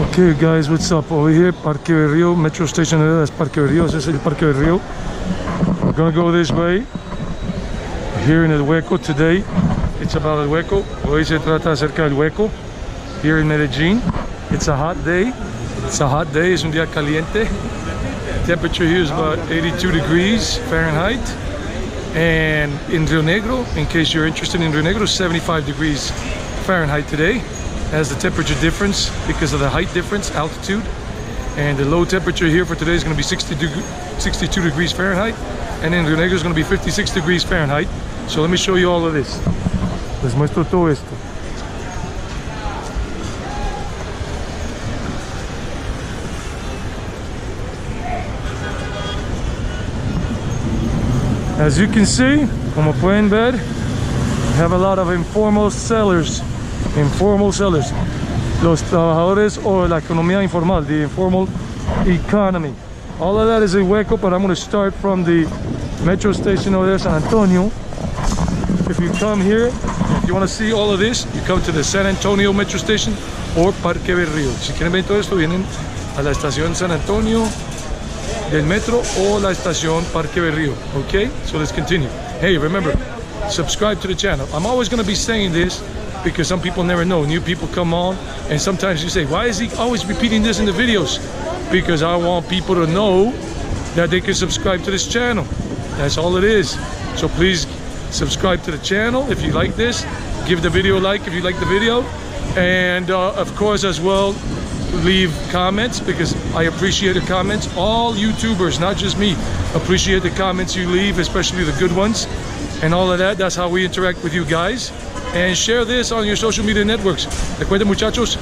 Okay guys, what's up? Over here, Parque Berrío, metro station, that's Parque Berrío, ese es el Parque Berrío. We're gonna go this way. Here in El Hueco today. It's about El Hueco. Hoy se trata acerca del Hueco. Here in Medellín. It's a hot day. It's a hot day, es un día caliente. Temperature here is about 82 degrees Fahrenheit. And in Rio Negro, in case you're interested in Rio Negro, 75 degrees Fahrenheit today. Has the temperature difference because of the height difference, altitude. And the low temperature here for today is going to be 62 degrees Fahrenheit. And in Rio Negro is going to be 56 degrees Fahrenheit. So let me show you all of this. Les muestro todo esto. As you can see, como pueden ver, we have a lot of informal sellers. Los trabajadores o la economía informal, the informal economy. All of that is a Hueco, but I'm going to start from the metro station over there, San Antonio. If you come here, if you want to see all of this, you come to the San Antonio metro station or Parque Berrío. Si quieren ver todo esto, vienen a la estación San Antonio del metro o la estación Parque Berrío. Okay, so let's continue. Hey, remember, subscribe to the channel. I'm always going to be saying this because some people never know. New people come on and sometimes you say, why is he always repeating this in the videos? Because I want people to know that they can subscribe to this channel. That's all it is. So please subscribe to the channel if you like this. Give the video a like if you like the video. And of course as well, leave comments because I appreciate the comments. All YouTubers, not just me, appreciate the comments you leave, especially the good ones. And all of that, that's how we interact with you guys. And share this on your social media networks. Recuerden, muchachos,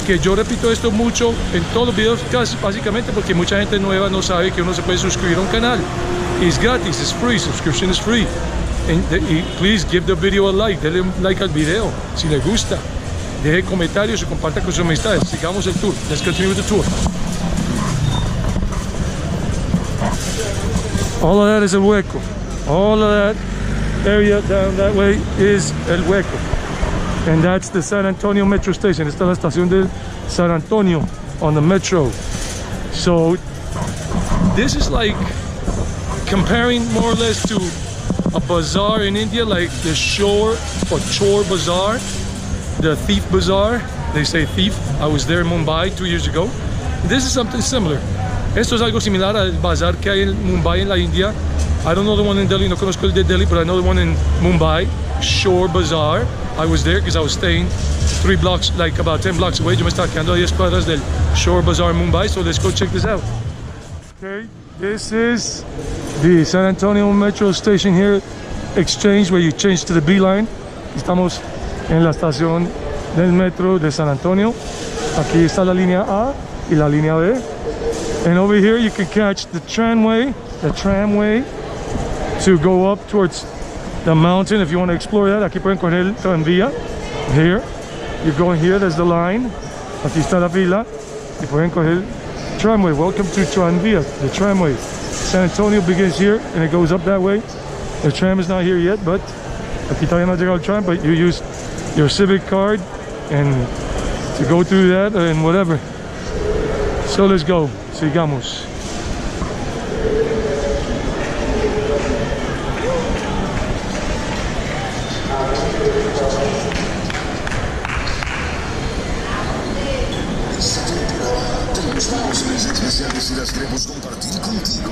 que yo repito esto mucho en todos los videos, casi básicamente porque mucha gente nueva no sabe que uno se puede suscribir a un canal. Es gratis, it's free, subscription is free. And please give the video a like, denle un like al video si le gusta. Deje comentarios y comparta con sus amistades. Sigamos el tour. Let's continue with the tour. All of that is El Hueco. All of that area down that way is El Hueco, and that's the San Antonio metro station. Esta es la estación de San Antonio on the metro. So this is like comparing more or less to a bazaar in India, like the Chor Bazaar, the thief bazaar. They say thief. I was there in Mumbai 2 years ago. This is something similar. Esto es algo similar al bazar que hay en Mumbai en la India. I don't know the one in Delhi, no conozco el de Delhi, but I know the one in Mumbai, Chor Bazaar. I was there because I was staying 3 blocks, like about 10 blocks away. Yo me estaba quedando a 10 cuadras del Chor Bazaar, Mumbai, so let's go check this out. Okay, this is the San Antonio metro station here, exchange, where you change to the B line. Estamos en la estación del metro de San Antonio. Aquí está la línea A y la línea B. And over here you can catch the tramway to go up towards the mountain if you want to explore that. Aquí pueden coger el tranvía. Here, you go in here, there's the line. Aquí está la fila. Y pueden coger tramway. Welcome to tranvía, the tramway. San Antonio begins here and it goes up that way. The tram is not here yet, but aquí todavía no ha llegado el tram, but you use your civic card and to go through that and whatever. So let's go. Sigamos. Especiales y las queremos compartir contigo.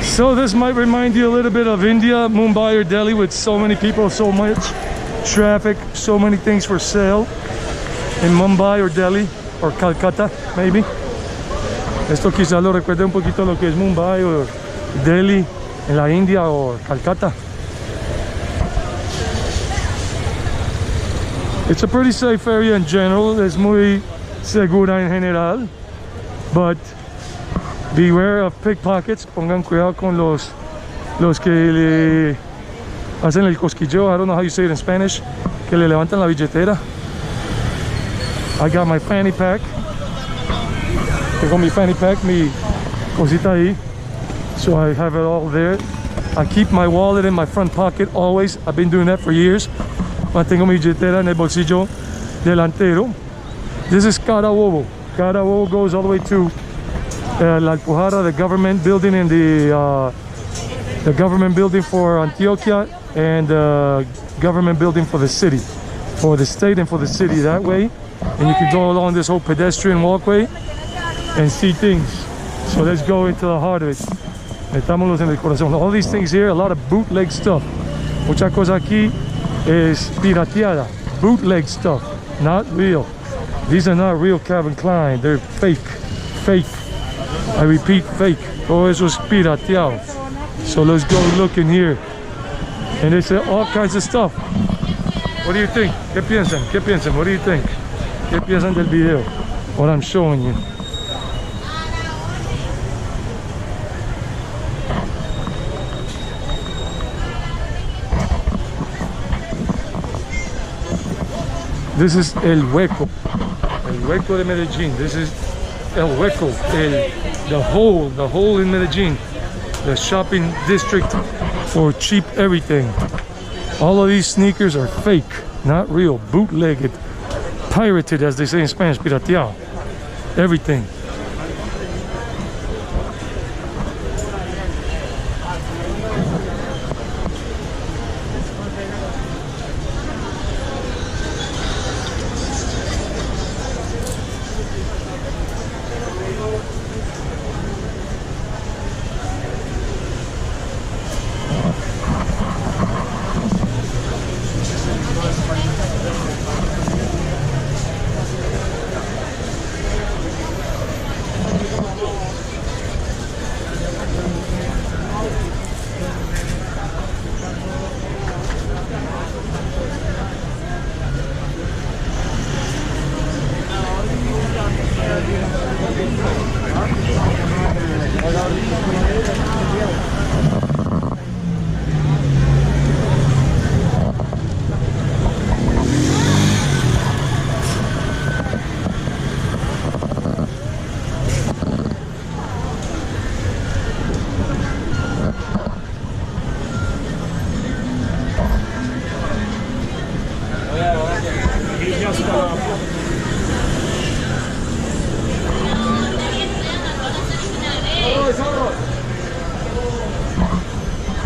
So this might remind you a little bit of India, Mumbai or Delhi, with so many people, so much traffic, so many things for sale. In Mumbai or Delhi or Calcutta, maybe. Esto quizás lo recuerde un poquito lo que es Mumbai o Delhi en la India o Calcutta. It's a pretty safe area in general. Es muy segura en general, but beware of pickpockets. Pongan cuidado con los que le hacen el cosquilleo. I don't know how you say it in Spanish. Que le levantan la billetera. I got my fanny pack. Tengo mi fanny pack, mi cosita ahí. So I have it all there. I keep my wallet in my front pocket always. I've been doing that for years. Mantengo mi billetera en el bolsillo delantero. This is Carabobo. Carabobo goes all the way to La Alpujarra, the government building in the government building for Antioquia, and the government building for the city, for the state and for the city that way. And you can go along this whole pedestrian walkway and see things. So let's go into the heart of it. Metámonos en el corazón. All these things here, a lot of bootleg stuff. Mucha cosa aquí es pirateada. Bootleg stuff, not real. These are not real Calvin Klein. They're fake. Fake. I repeat, fake. Todo eso es pirateado. So let's go look in here. And they sell all kinds of stuff. What do you think? ¿Qué piensan? ¿Qué piensan? What do you think? ¿Qué piensan del video? What I'm showing you. This is El Hueco de Medellín. This is El Hueco, the hole in Medellín, the shopping district for cheap everything. All of these sneakers are fake, not real, bootlegged, pirated, as they say in Spanish, pirateado, everything.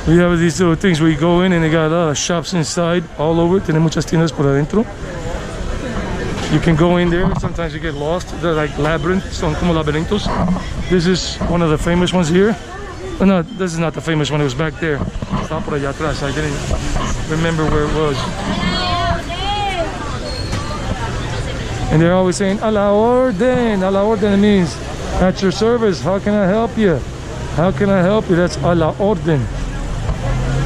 We have these little things where you go in and they got a lot of shops inside all over. Tiene muchas tiendas por adentro. You can go in there. Sometimes you get lost. They're like labyrinths, son como laberintos. This is one of the famous ones here. Oh, no, this is not the famous one. It was back there. Estaba por allá atrás. I didn't remember where it was. And they're always saying, a la orden. A la orden means at your service. How can I help you? How can I help you? That's a la orden.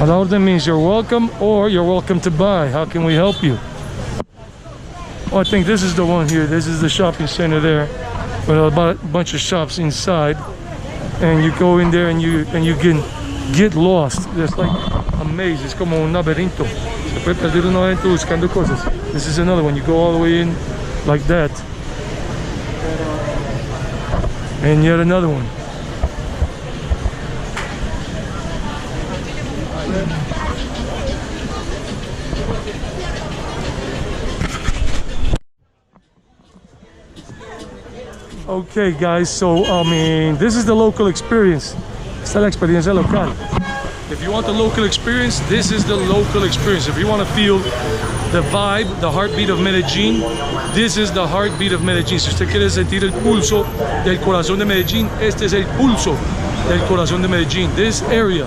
A la orden means you're welcome or you're welcome to buy. How can we help you? Oh, I think this is the one here. This is the shopping center there with a bunch of shops inside. And you go in there and you can get lost. It's like a maze. It's como un laberinto. Se puede perder uno adentro buscando cosas. This is another one. You go all the way in like that. And yet another one. Okay guys, so I mean, this is the local experience. Esta es la experiencia local. If you want the local experience, this is the local experience. If you want to feel the vibe, the heartbeat of Medellín, this is the heartbeat of Medellín. Si usted quiere sentir el pulso del corazón de Medellín, este es el pulso del corazón de Medellín. This area,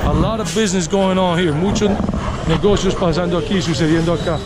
a lot of business going on here. Muchos negocios pasando aquí, sucediendo acá.